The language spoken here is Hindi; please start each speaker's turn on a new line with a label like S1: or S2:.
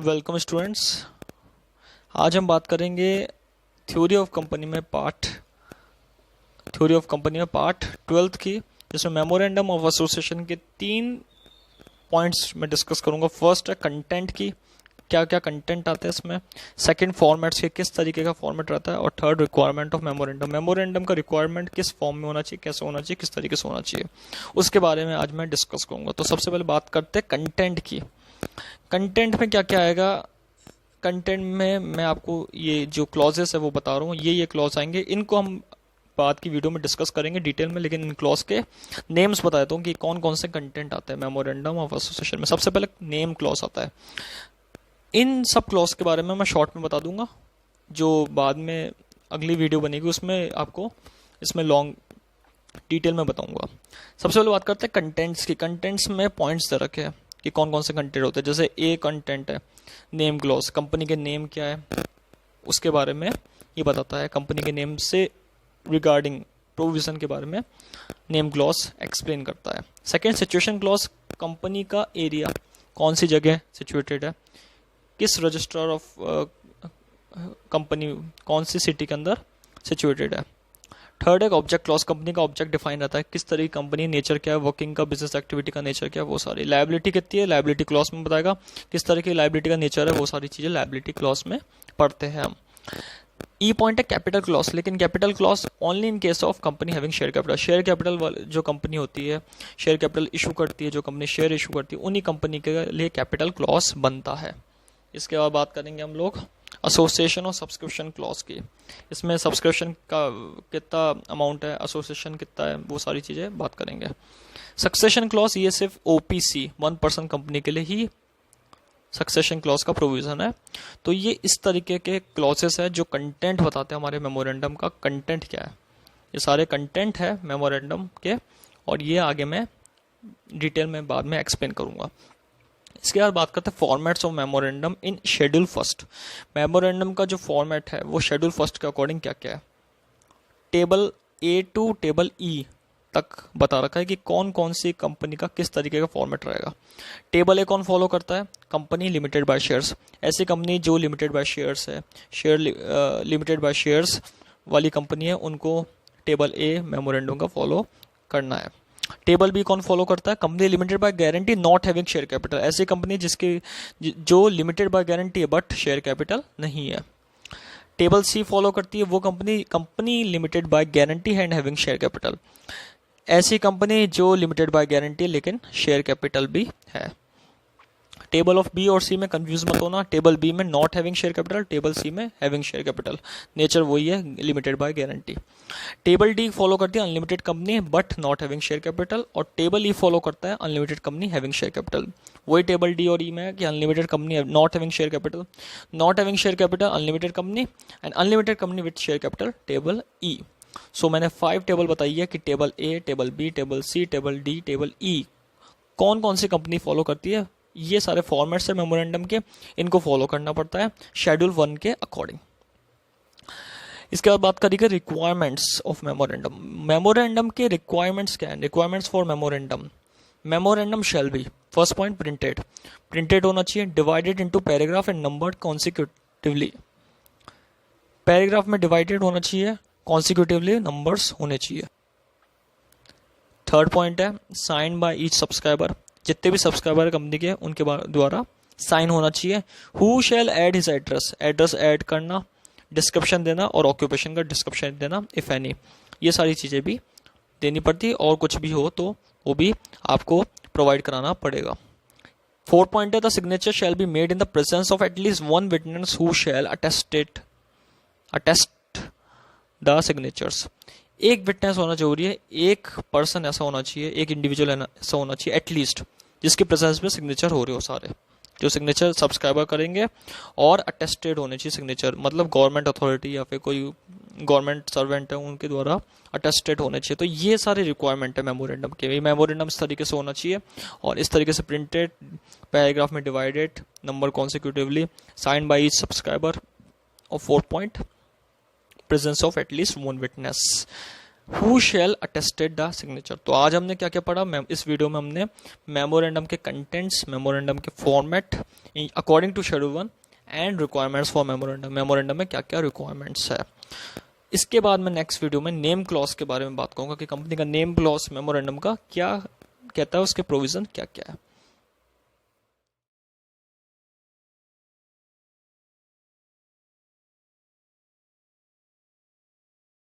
S1: Welcome students. आज हम बात करेंगे थ्योरी ऑफ कंपनी में पार्ट 12th की, जिसमें मेमोरेंडम ऑफ एसोसिएशन के 3 पॉइंट्स में डिस्कस करूंगा। फर्स्ट है कंटेंट की, क्या क्या कंटेंट आते हैं इसमें। सेकंड, फॉर्मेट्स के, किस तरीके का फॉर्मेट रहता है। और third, requirement of memorandum, memorandum का रिक्वायरमेंट किस फॉर्म में होना चाहिए, कैसे होना चाहिए, किस तरीके से होना चाहिए, उसके बारे में आज मैं डिस्कस करूंगा। तो सबसे पहले बात करते हैं कंटेंट की। कंटेंट में क्या क्या आएगा। कंटेंट में मैं आपको ये जो क्लॉजेस है वो बता रहा हूँ, ये क्लॉज आएंगे, इनको हम बाद की वीडियो में डिस्कस करेंगे डिटेल में, लेकिन इन क्लॉज के नेम्स बता देता हूँ कि कौन कौन से कंटेंट आते हैं मेमोरेंडम ऑफ एसोसिएशन में। सबसे पहले नेम क्लॉज आता है। इन सब क्लॉज के बारे में मैं शॉर्ट में बता दूंगा, जो बाद में अगली वीडियो बनेगी उसमें आपको इसमें लॉन्ग डिटेल में बताऊंगा। सबसे पहले बात करते हैं कंटेंट्स की। कंटेंट्स में पॉइंट्स दे रखे हैं कि कौन कौन से कंटेंट होते हैं। जैसे ए कंटेंट है नेम क्लॉज, कंपनी के नेम क्या है उसके बारे में ये बताता है। कंपनी के नेम से रिगार्डिंग प्रोविजन के बारे में नेम क्लॉज एक्सप्लेन करता है। सेकेंड, सिचुएशन क्लॉज, कंपनी का एरिया, कौन सी जगह सिचुएटेड है, किस रजिस्ट्रार ऑफ कंपनी, कौन सी सिटी के अंदर सिचुएटेड है। थर्ड है ऑब्जेक्ट क्लॉज, कंपनी का ऑब्जेक्ट डिफाइन रहता है, किस तरह की कंपनी, नेचर क्या है, वर्किंग का, बिजनेस एक्टिविटी का नेचर क्या है, वो सारी। लायबिलिटी कितनी है, लायबिलिटी क्लॉज में बताएगा किस तरह की लायबिलिटी का नेचर है, वो सारी चीजें लायबिलिटी क्लॉज में पढ़ते हैं हम। ई पॉइंट है कैपिटल क्लॉज, लेकिन capital clause only in case of company having share capital. Share capital जो कंपनी होती है, शेयर कैपिटल इशू करती है, जो कंपनी शेयर इशू करती है, उन्हीं कंपनी के लिए कैपिटल क्लॉज बनता है। इसके बाद बात करेंगे हम लोग एसोसिएशन और सब्सक्रिप्शन क्लॉज की। इसमें सब्सक्रिप्शन का कितना अमाउंट है, एसोसिएशन कितना है, वो सारी चीजें बात करेंगे। सक्सेशन क्लॉज, ये सिर्फ ओपीसी 1% कंपनी के लिए ही सक्सेशन क्लॉज का प्रोविजन है। तो ये इस तरीके के क्लॉजेस है जो कंटेंट बताते हैं हमारे मेमोरेंडम का कंटेंट क्या है। ये सारे कंटेंट है मेमोरेंडम के, और ये आगे मैं डिटेल में बाद में एक्सप्लेन करूंगा। इसके बाद बात करते हैं formats of memorandum in schedule first. Memorandum का जो फॉर्मेट है वो शेड्यूल फर्स्ट के अकॉर्डिंग क्या क्या है। टेबल ए टू टेबल ई तक बता रखा है कि कौन कौन सी कंपनी का किस तरीके का फॉर्मेट रहेगा। टेबल ए कौन फॉलो करता है, कंपनी लिमिटेड बाय शेयर्स। ऐसी कंपनी जो लिमिटेड बाय शेयर्स है, लिमिटेड बाय शेयर्स वाली कंपनी है, उनको टेबल ए मेमोरेंडम का फॉलो करना है। टेबल बी कौन फॉलो करता है, company limited by guarantee not having share capital. ऐसी कंपनी जिसकी जो लिमिटेड बाय गारंटी है बट शेयर कैपिटल नहीं है। टेबल सी फॉलो करती है वो company limited by guarantee and having share capital. ऐसी कंपनी जो लिमिटेड बाय गारंटी लेकिन शेयर कैपिटल भी है। टेबल ऑफ बी और सी में कंफ्यूज मत होना, टेबल बी में not having share capital, table C में हैविंग शेयर कैपिटल, नेचर वही है, limited by guarantee. Table D follow करती है unlimited company but not having share capital, और टेबल ई फॉलो करता है unlimited company having share capital. वही टेबल डी और ई में है कि unlimited company not having share capital, not having share capital unlimited company, and unlimited company with share capital table ई। सो मैंने 5 टेबल बताई है कि टेबल ए, टेबल बी, टेबल सी, टेबल डी, टेबल ई कौन कौन सी कंपनी फॉलो करती है। ये सारे फॉर्मेट्स है मेमोरेंडम के, इनको फॉलो करना पड़ता है शेड्यूल 1 के अकॉर्डिंग। इसके बाद बात करेंगे रिक्वायरमेंट्स ऑफ मेमोरेंडम। मेमोरेंडम के रिक्वायरमेंट्स क्या है। Requirements for memorandum, memorandum shall be, first point printed होना चाहिए, divided into paragraph and numbered consecutively. Paragraph में डिवाइडेड होना चाहिए, कॉन्सिक्यूटिवली नंबर्स होने चाहिए। थर्ड पॉइंट है साइन बाय ईच सब्सक्राइबर, जितने भी सब्सक्राइबर कंपनी के उनके द्वारा साइन होना चाहिए। Who shell add his address, address add करना, डिस्क्रिप्शन देना और ऑक्यूपेशन का डिस्क्रिप्शन देना इफ एनी, ये सारी चीजें भी देनी पड़ती है, और कुछ भी हो तो वो भी आपको प्रोवाइड कराना पड़ेगा। फोर्थ पॉइंट है the signature shall be made in the presence of at least 1 witness who shell attest the signatures. एक विटनेस होना जरूरी है, एक पर्सन ऐसा होना चाहिए, एक इंडिविजुअल ऐसा होना चाहिए एटलीस्ट, जिसके प्रेजेंस में सिग्नेचर हो रहे हो सारे, जो सिग्नेचर सब्सक्राइबर करेंगे, और अटेस्टेड होने चाहिए सिग्नेचर, मतलब गवर्नमेंट अथॉरिटी या फिर कोई गवर्नमेंट सर्वेंट है उनके द्वारा अटेस्टेड होने चाहिए। तो ये सारे रिक्वायरमेंट है मेमोरेंडम के। मेमोरेंडम इस तरीके से होना चाहिए, और इस तरीके से प्रिंटेड, पैराग्राफ में divided, number consecutively, sign by each subscriber, और 4th point presence of at least 1 witness. Who shall attested the signature. तो आज हमने क्या क्या पढ़ा, इस वीडियो में हमने मेमोरेंडम के कंटेंट्स, मेमोरेंडम के format according to schedule 1 and requirements for memorandum, memorandum में क्या क्या रिक्वायरमेंट्स है। इसके बाद मैं नेक्स्ट वीडियो में नेम क्लॉज के बारे में बात करूंगा कि कंपनी का नेम क्लॉज मेमोरेंडम का क्या कहता है, उसके प्रोविजन क्या क्या है।